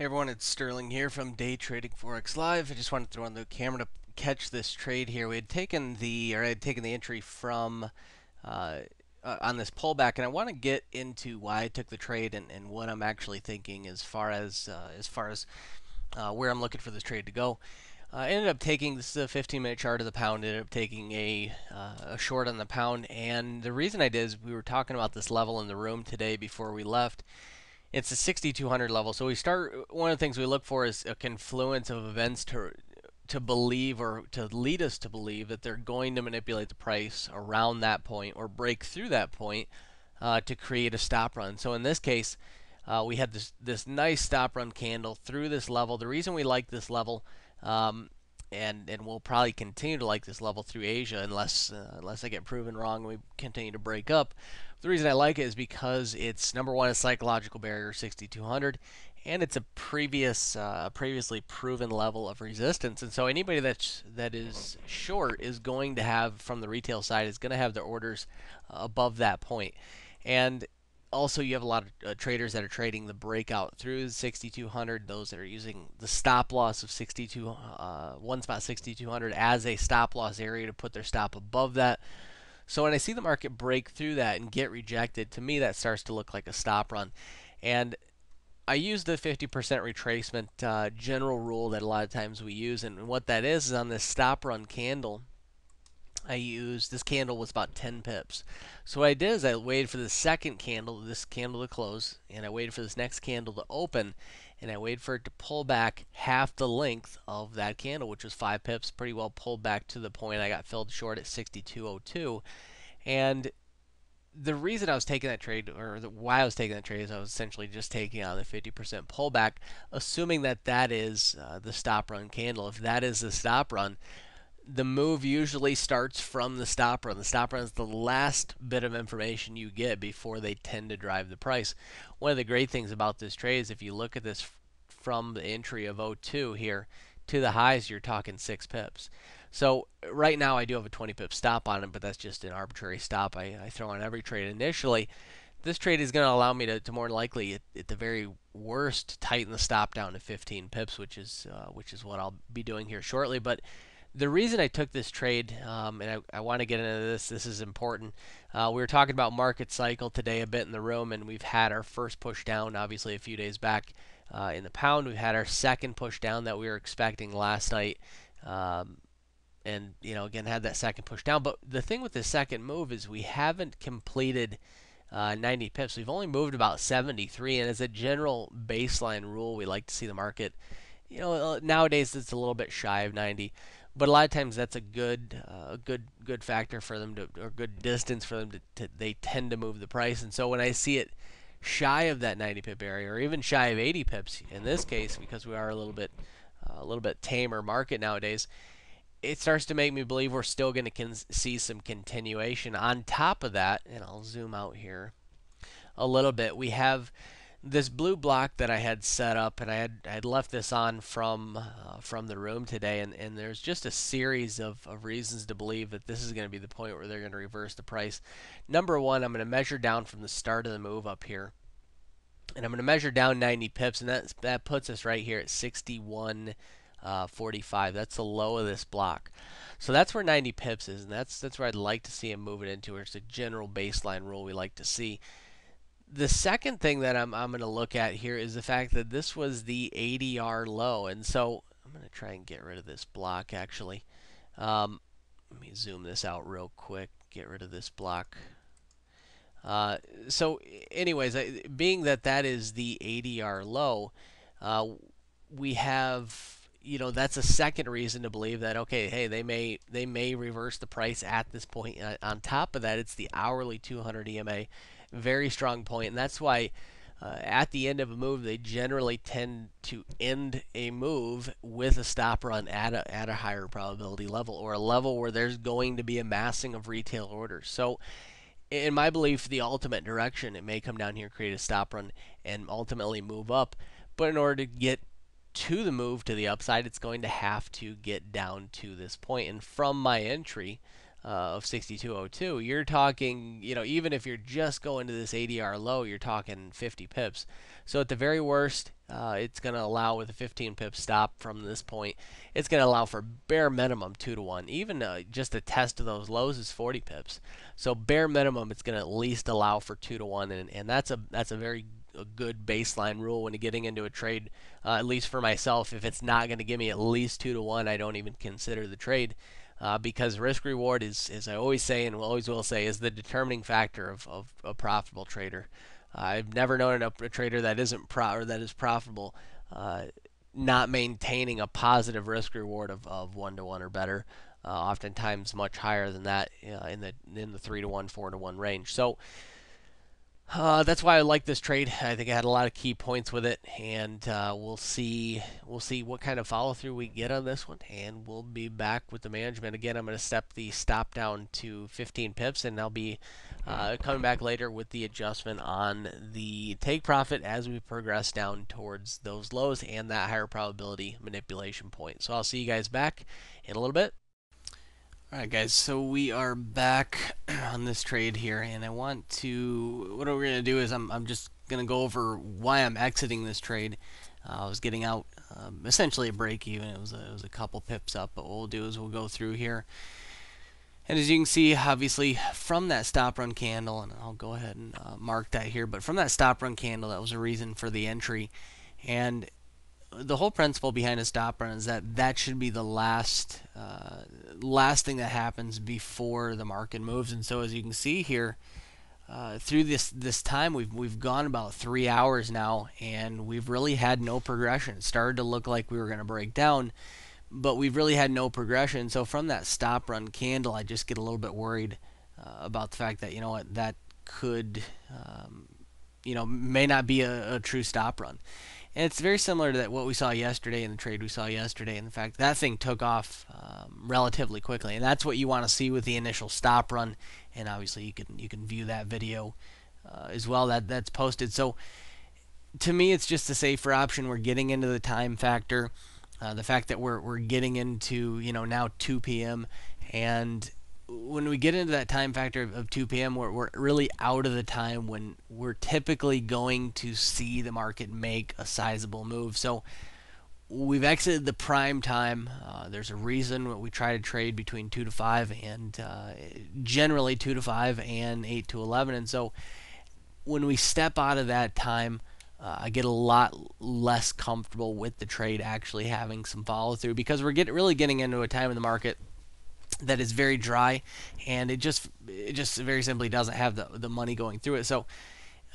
Hey everyone, it's Sterling here from Day Trading Forex Live. I just wanted to throw on the camera to catch this trade here. We had taken I had taken the entry from on this pullback, and I want to get into why I took the trade and what I'm actually thinking as far as where I'm looking for this trade to go. I ended up taking this is a 15-minute chart of the pound. Ended up taking a short on the pound, and the reason I did is we were talking about this level in the room today before we left. It's a 6,200 level. So we start. One of the things we look for is a confluence of events to believe or to lead us to believe that they're going to manipulate the price around that point or break through that point to create a stop run. So in this case, we had this nice stop run candle through this level. The reason we like this level, and we'll probably continue to like this level through Asia unless I get proven wrong and we continue to break up. The reason I like it is because it's number one, a psychological barrier, 6,200, and it's a previously proven level of resistance. And so anybody that is short is going to have, from the retail side, is going to have their orders above that point. And also, you have a lot of traders that are trading the breakout through 6,200. Those that are using the stop loss of 6,200 as a stop loss area to put their stop above that. So when I see the market break through that and get rejected, to me that starts to look like a stop run. And I use the 50% retracement general rule that a lot of times we use, and what that is on this stop run candle. I used this candle was about 10 pips. So what I did is I waited for the second candle, this candle to close, and I waited for this next candle to open, and I waited for it to pull back half the length of that candle, which was 5 pips, pretty well pulled back to the point I got filled short at 62.02. And the reason I was taking that trade, or why I was taking that trade, is I was essentially just taking on the 50% pullback, assuming that that is the stop run candle. If that is the stop run, the move usually starts from the stop run. The stop run is the last bit of information you get before they tend to drive the price. One of the great things about this trade is if you look at this from the entry of 02 here to the highs, you're talking 6 pips. So right now I do have a 20 pip stop on it, but that's just an arbitrary stop I throw on every trade initially. This trade is going to allow me to more likely, at the very worst, tighten the stop down to 15 pips, which is what I'll be doing here shortly. But the reason I took this trade, and I want to get into this is important. We were talking about market cycle today a bit in the room, and we've had our first push down, obviously, a few days back in the pound. We've had our second push down that we were expecting last night. And, again, had that second push down. But the thing with the second move is we haven't completed 90 pips. We've only moved about 73, and as a general baseline rule, we like to see the market, nowadays it's a little bit shy of 90. But a lot of times that's a good factor for them to, or good distance for them they tend to move the price. And so when I see it shy of that 90 pip area, or even shy of 80 pips in this case, because we are a little bit tamer market nowadays, it starts to make me believe we're still going to see some continuation. On top of that, and I'll zoom out here a little bit, we have this blue block that I had set up, and I had left this on from the room today, and there's just a series of reasons to believe that this is going to be the point where they're going to reverse the price. Number one, I'm going to measure down from the start of the move up here, and I'm going to measure down 90 pips, and that puts us right here at 61.45. That's the low of this block. So that's where 90 pips is, and that's where I'd like to see him move it into. It's a general baseline rule we like to see. The second thing that I'm going to look at here is the fact that this was the ADR low, and so I'm going to try and get rid of this block actually. Let me zoom this out real quick, get rid of this block. So anyways, being that that is the ADR low, we have, that's a second reason to believe that, okay, hey, they may reverse the price at this point. On top of that, it's the hourly 200 EMA, very strong point, and that's why at the end of a move they generally tend to end a move with a stop run at a higher probability level, or a level where there's going to be a massing of retail orders. So in my belief, the ultimate direction, it may come down here, create a stop run, and ultimately move up. But in order to get to the move to the upside, it's going to have to get down to this point. And from my entry, of 6202, you're talking, even if you're just going to this ADR low, you're talking 50 pips. So at the very worst, it's going to allow with a 15 pip stop from this point. It's going to allow for bare minimum 2 to 1. Even just a test of those lows is 40 pips. So bare minimum, it's going to at least allow for 2 to 1, and that's a very a good baseline rule when you're getting into a trade. At least for myself, if it's not going to give me at least 2 to 1, I don't even consider the trade. Because risk reward is, as I always say and always will say, is the determining factor of a profitable trader. I've never known a trader that isn't or that is profitable not maintaining a positive risk reward of 1 to 1 or better. Oftentimes much higher than that in the 3 to 1, 4 to 1 range. So that's why I like this trade. I think I had a lot of key points with it, and we'll see what kind of follow through we get on this one, and we'll be back with the management again. I'm going to step the stop down to 15 pips, and I'll be coming back later with the adjustment on the take profit as we progress down towards those lows and that higher probability manipulation point. So I'll see you guys back in a little bit. Alright guys, so we are back on this trade here, and what we're going to do is I'm just going to go over why I'm exiting this trade. I was getting out essentially a break even. It was a couple pips up, but what we'll do is we'll go through here. And as you can see, obviously from that stop run candle, and I'll go ahead and mark that here, but from that stop run candle, that was a reason for the entry. And the whole principle behind a stop run is that should be the last thing that happens before the market moves. And so as you can see here, through this time, we've gone about 3 hours now, and we've really had no progression. It started to look like we were going to break down, but we've really had no progression. So from that stop run candle, I just get a little bit worried about the fact that that could may not be a true stop run. And it's very similar to what we saw yesterday in the trade we saw yesterday, and the fact that thing took off relatively quickly, and that's what you want to see with the initial stop run. And obviously you can view that video as well that's posted. So to me, it's just a safer option. We're getting into the time factor, the fact that we're getting into now 2 p.m. and when we get into that time factor of 2 p.m., we're really out of the time when we're typically going to see the market make a sizable move. So we've exited the prime time. There's a reason we try to trade between 2 to 5 and generally 2 to 5 and 8 to 11. And so when we step out of that time, I get a lot less comfortable with the trade actually having some follow through, because we're really getting into a time in the market that is very dry, and it just very simply doesn't have the money going through it. So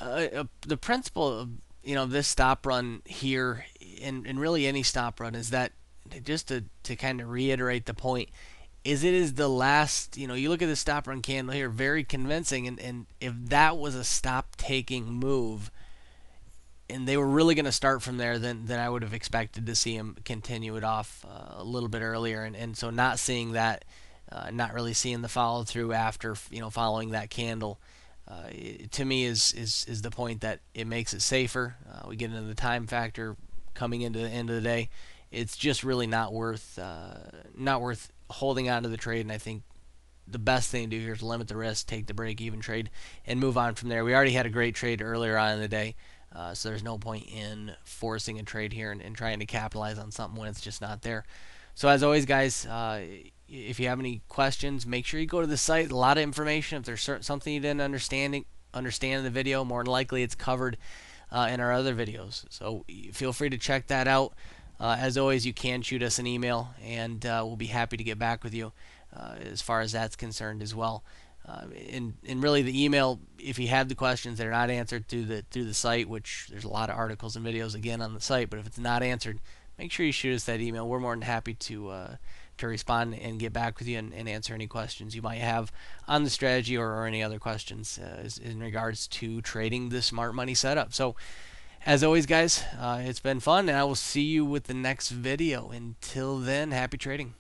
the principle of this stop run here, and really any stop run, is that just to kind of reiterate the point, is it is the last. You look at the stop run candle here, very convincing, and if that was a stop taking move and they were really going to start from there, then I would have expected to see him continue it off a little bit earlier, and so not seeing that. Not really seeing the follow through after following that candle, to me is the point that it makes it safer. We get into the time factor coming into the end of the day. It's just really not worth holding on to the trade. And I think the best thing to do here is limit the risk, take the break even trade, and move on from there. We already had a great trade earlier on in the day, so there's no point in forcing a trade here and trying to capitalize on something when it's just not there. So as always, guys, if you have any questions, make sure you go to the site. A lot of information. If there's something you didn't understand in the video, more than likely it's covered in our other videos. So feel free to check that out. As always, you can shoot us an email, and we'll be happy to get back with you as far as that's concerned as well. And really, the email, if you have the questions that are not answered through the site, which there's a lot of articles and videos again on the site, but if it's not answered, make sure you shoot us that email. We're more than happy to respond and get back with you and answer any questions you might have on the strategy or any other questions in regards to trading the smart money setup. So as always, guys, it's been fun, and I will see you with the next video. Until then, happy trading.